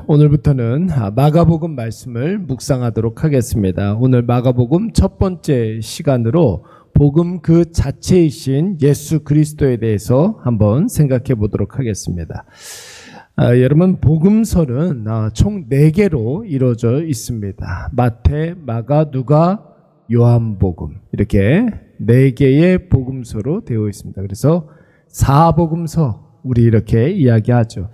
오늘부터는 마가복음 말씀을 묵상하도록 하겠습니다. 오늘 마가복음 첫 번째 시간으로 복음 그 자체이신 예수 그리스도에 대해서 한번 생각해 보도록 하겠습니다. 여러분, 복음서는 총 4개로 이루어져 있습니다. 마태, 마가, 누가, 요한복음, 이렇게 4개의 복음서로 되어 있습니다. 그래서 사복음서 우리 이렇게 이야기하죠.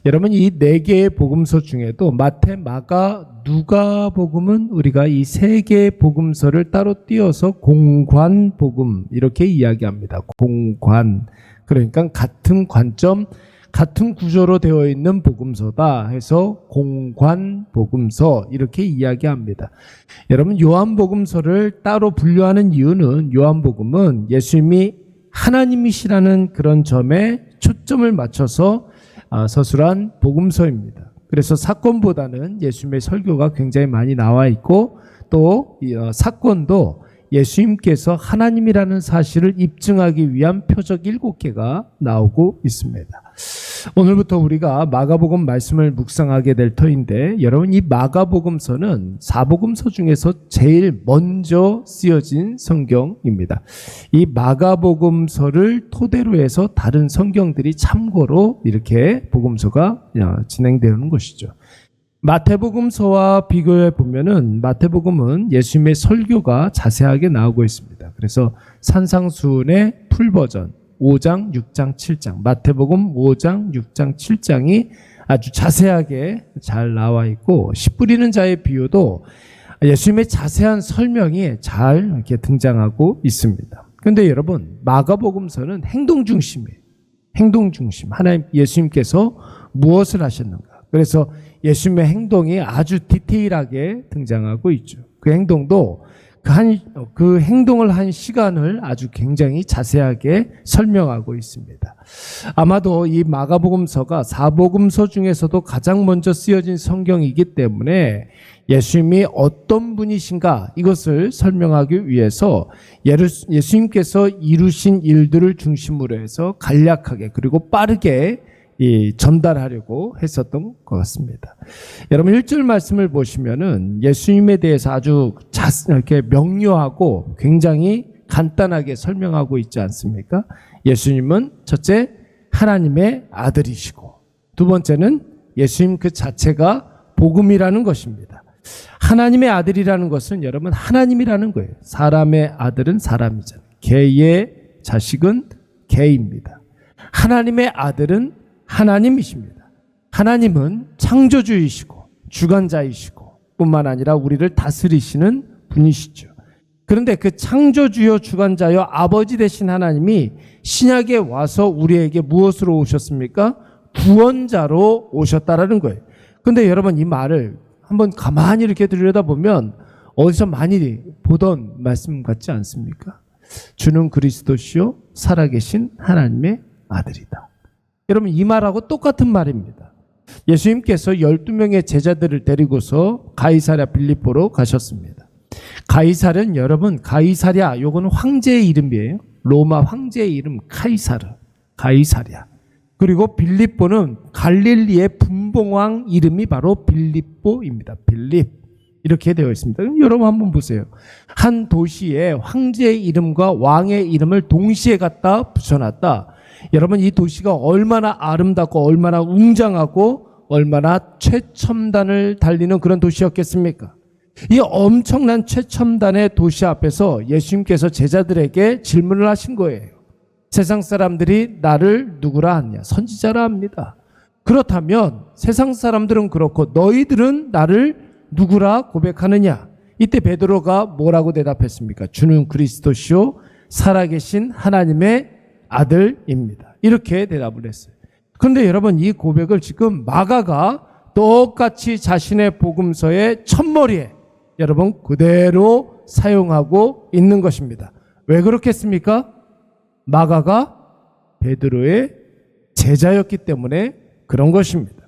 여러분, 이 4개의 복음서 중에도 마태, 마가, 누가복음은 우리가 이 3개의 복음서를 따로 띄어서 공관복음 이렇게 이야기합니다. 공관, 그러니까 같은 관점, 같은 구조로 되어 있는 복음서다 해서 공관복음서 이렇게 이야기합니다. 여러분, 요한복음서를 따로 분류하는 이유는 요한복음은 예수님이 하나님이시라는 그런 점에 초점을 맞춰서 서술한 복음서입니다. 그래서 사건보다는 예수님의 설교가 굉장히 많이 나와 있고, 또 사건도 예수님께서 하나님이라는 사실을 입증하기 위한 표적 7개가 나오고 있습니다. 오늘부터 우리가 마가복음 말씀을 묵상하게 될 터인데, 여러분, 이 마가복음서는 사복음서 중에서 제일 먼저 쓰여진 성경입니다. 이 마가복음서를 토대로 해서 다른 성경들이 참고로 이렇게 복음서가 진행되는 것이죠. 마태복음서와 비교해 보면은 마태복음은 예수님의 설교가 자세하게 나오고 있습니다. 그래서 산상수훈의 풀버전 5장, 6장, 7장, 마태복음 5장, 6장, 7장이 아주 자세하게 잘 나와 있고, 씨 뿌리는 자의 비유도 예수님의 자세한 설명이 잘 이렇게 등장하고 있습니다. 그런데 여러분, 마가복음서는 행동 중심이에요. 행동 중심. 하나님, 예수님께서 무엇을 하셨는가? 그래서 예수님의 행동이 아주 디테일하게 등장하고 있죠. 그 행동도 그 행동을 한 시간을 아주 굉장히 자세하게 설명하고 있습니다. 아마도 이 마가복음서가 사복음서 중에서도 가장 먼저 쓰여진 성경이기 때문에 예수님이 어떤 분이신가 이것을 설명하기 위해서 예수님께서 이루신 일들을 중심으로 해서 간략하게 그리고 빠르게 전달하려고 했었던 것 같습니다. 여러분, 1절 말씀을 보시면은 예수님에 대해서 아주 이렇게 명료하고 굉장히 간단하게 설명하고 있지 않습니까? 예수님은 첫째, 하나님의 아들이시고, 두 번째는 예수님 그 자체가 복음이라는 것입니다. 하나님의 아들이라는 것은 여러분, 하나님이라는 거예요. 사람의 아들은 사람이잖아요. 개의 자식은 개입니다. 하나님의 아들은 하나님이십니다. 하나님은 창조주이시고 주관자이시고 뿐만 아니라 우리를 다스리시는 분이시죠. 그런데 그 창조주요 주관자요 아버지 되신 하나님이 신약에 와서 우리에게 무엇으로 오셨습니까? 구원자로 오셨다라는 거예요. 그런데 여러분, 이 말을 한번 가만히 이렇게 들여다보면 어디서 많이 보던 말씀 같지 않습니까? 주는 그리스도시요 살아계신 하나님의 아들이다. 여러분, 이 말하고 똑같은 말입니다. 예수님께서 12명의 제자들을 데리고서 가이사랴 빌립보로 가셨습니다. 가이사랴는 여러분, 가이사랴 요거는 황제의 이름이에요. 로마 황제의 이름 가이사랴. 그리고 빌립보는 갈릴리의 분봉왕 이름이 바로 빌립보입니다. 빌립. 이렇게 되어 있습니다. 그럼 여러분 한번 보세요. 한 도시에 황제의 이름과 왕의 이름을 동시에 갖다 붙여놨다. 여러분, 이 도시가 얼마나 아름답고 얼마나 웅장하고 얼마나 최첨단을 달리는 그런 도시였겠습니까? 이 엄청난 최첨단의 도시 앞에서 예수님께서 제자들에게 질문을 하신 거예요. 세상 사람들이 나를 누구라 하느냐? 선지자라 합니다. 그렇다면 세상 사람들은 그렇고 너희들은 나를 누구라 고백하느냐? 이때 베드로가 뭐라고 대답했습니까? 주는 그리스도시요 살아계신 하나님의 아들입니다. 이렇게 대답을 했어요. 그런데 여러분, 이 고백을 지금 마가가 똑같이 자신의 복음서의 첫머리에 여러분 그대로 사용하고 있는 것입니다. 왜 그렇겠습니까? 마가가 베드로의 제자였기 때문에 그런 것입니다.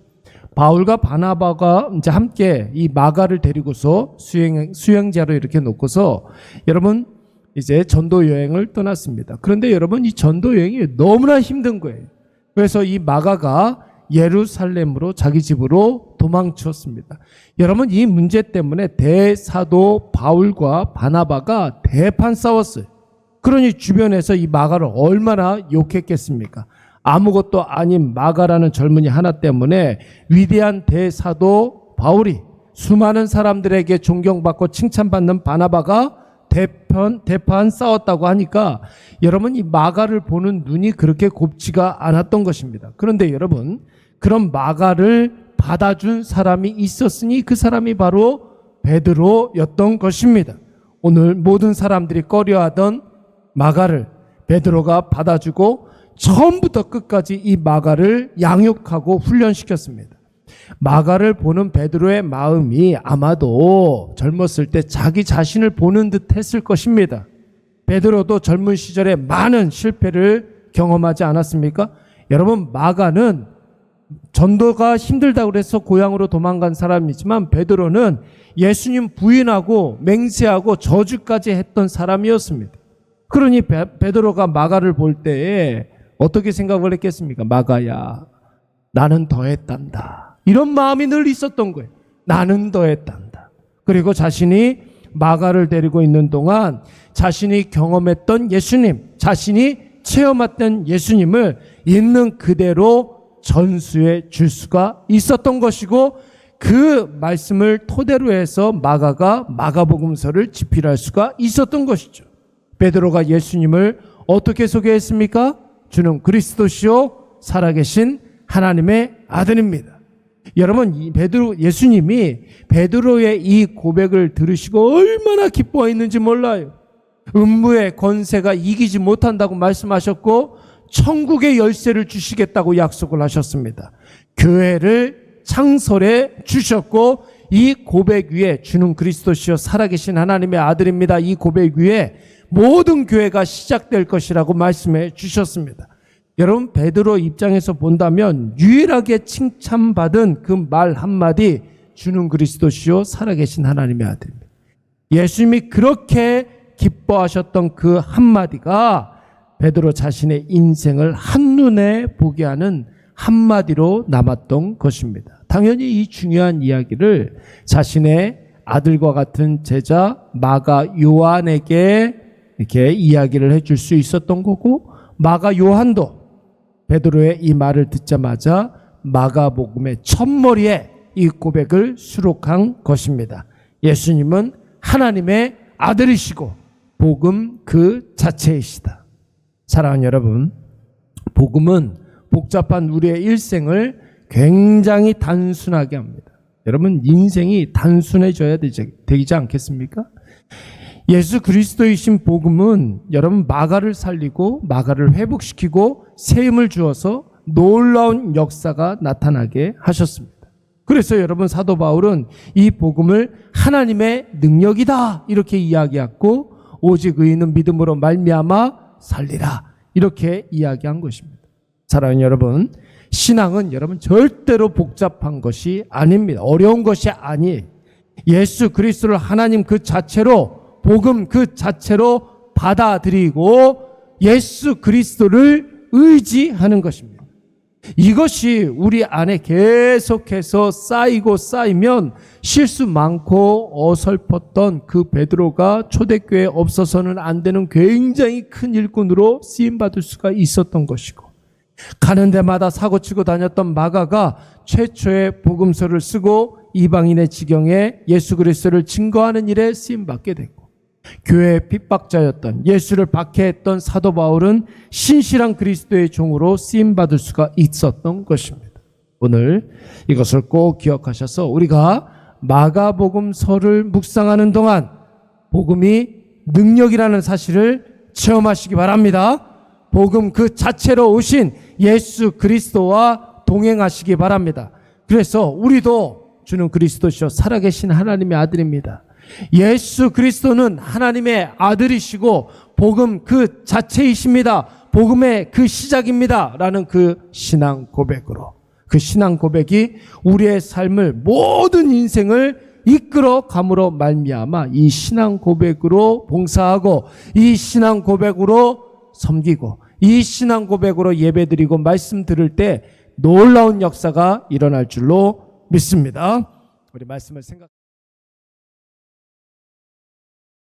바울과 바나바가 이제 함께 이 마가를 데리고서 수행자로 이렇게 놓고서 여러분 이제 전도 여행을 떠났습니다. 그런데 여러분, 이 전도 여행이 너무나 힘든 거예요. 그래서 이 마가가 예루살렘으로 자기 집으로 도망쳤습니다. 여러분, 이 문제 때문에 대사도 바울과 바나바가 대판 싸웠어요. 그러니 주변에서 이 마가를 얼마나 욕했겠습니까? 아무것도 아닌 마가라는 젊은이 하나 때문에 위대한 대사도 바울이, 수많은 사람들에게 존경받고 칭찬받는 바나바가 대판 싸웠다고 하니까 여러분, 이 마가를 보는 눈이 그렇게 곱지가 않았던 것입니다. 그런데 여러분, 그런 마가를 받아준 사람이 있었으니 그 사람이 바로 베드로였던 것입니다. 오늘 모든 사람들이 꺼려하던 마가를 베드로가 받아주고 처음부터 끝까지 이 마가를 양육하고 훈련시켰습니다. 마가를 보는 베드로의 마음이 아마도 젊었을 때 자기 자신을 보는 듯 했을 것입니다. 베드로도 젊은 시절에 많은 실패를 경험하지 않았습니까? 여러분, 마가는 전도가 힘들다고 해서 고향으로 도망간 사람이지만 베드로는 예수님 부인하고 맹세하고 저주까지 했던 사람이었습니다. 그러니 베드로가 마가를 볼 때에 어떻게 생각을 했겠습니까? 마가야, 나는 더했단다. 이런 마음이 늘 있었던 거예요. 나는 더했단다. 그리고 자신이 마가를 데리고 있는 동안 자신이 경험했던 예수님, 자신이 체험했던 예수님을 있는 그대로 전수해 줄 수가 있었던 것이고, 그 말씀을 토대로 해서 마가가 마가복음서를 집필할 수가 있었던 것이죠. 베드로가 예수님을 어떻게 소개했습니까? 주는 그리스도시요 살아계신 하나님의 아들입니다. 여러분, 예수님이 베드로의 이 고백을 들으시고 얼마나 기뻐했는지 몰라요. 음부의 권세가 이기지 못한다고 말씀하셨고 천국의 열쇠를 주시겠다고 약속을 하셨습니다. 교회를 창설해 주셨고 이 고백 위에 주는 그리스도시요 살아계신 하나님의 아들입니다. 이 고백 위에 모든 교회가 시작될 것이라고 말씀해 주셨습니다. 여러분, 베드로 입장에서 본다면 유일하게 칭찬받은 그 말 한마디, 주는 그리스도시요 살아계신 하나님의 아들입니다. 예수님이 그렇게 기뻐하셨던 그 한마디가 베드로 자신의 인생을 한눈에 보게 하는 한마디로 남았던 것입니다. 당연히 이 중요한 이야기를 자신의 아들과 같은 제자 마가 요한에게 이렇게 이야기를 해줄 수 있었던 거고, 마가 요한도 베드로의 이 말을 듣자마자 마가복음의 첫머리에 이 고백을 수록한 것입니다. 예수님은 하나님의 아들이시고 복음 그 자체이시다. 사랑하는 여러분, 복음은 복잡한 우리의 일생을 굉장히 단순하게 합니다. 여러분, 인생이 단순해져야 되지 않겠습니까? 예수 그리스도이신 복음은 여러분 마가를 살리고 마가를 회복시키고 세임을 주어서 놀라운 역사가 나타나게 하셨습니다. 그래서 여러분 사도 바울은 이 복음을 하나님의 능력이다 이렇게 이야기했고, 오직 의인은 믿음으로 말미암아 살리라 이렇게 이야기한 것입니다. 사랑하는 여러분, 신앙은 여러분 절대로 복잡한 것이 아닙니다. 어려운 것이 아니에요. 예수 그리스도를 하나님 그 자체로, 복음 그 자체로 받아들이고 예수 그리스도를 의지하는 것입니다. 이것이 우리 안에 계속해서 쌓이고 쌓이면 실수 많고 어설펐던 그 베드로가 초대교회에 없어서는 안 되는 굉장히 큰 일꾼으로 쓰임받을 수가 있었던 것이고, 가는 데마다 사고치고 다녔던 마가가 최초의 복음서를 쓰고 이방인의 지경에 예수 그리스도를 증거하는 일에 쓰임받게 됐고, 교회의 핍박자였던 예수를 박해했던 사도 바울은 신실한 그리스도의 종으로 쓰임받을 수가 있었던 것입니다. 오늘 이것을 꼭 기억하셔서 우리가 마가복음서를 묵상하는 동안 복음이 능력이라는 사실을 체험하시기 바랍니다. 복음 그 자체로 오신 예수 그리스도와 동행하시기 바랍니다. 그래서 우리도 주는 그리스도시요 살아계신 하나님의 아들입니다. 예수 그리스도는 하나님의 아들이시고 복음 그 자체이십니다. 복음의 그 시작입니다. 라는 그 신앙 고백으로, 그 신앙 고백이 우리의 삶을, 모든 인생을 이끌어 감으로 말미암아 이 신앙 고백으로 봉사하고, 이 신앙 고백으로 섬기고, 이 신앙 고백으로 예배드리고 말씀 들을 때 놀라운 역사가 일어날 줄로 믿습니다. 우리 말씀을 생각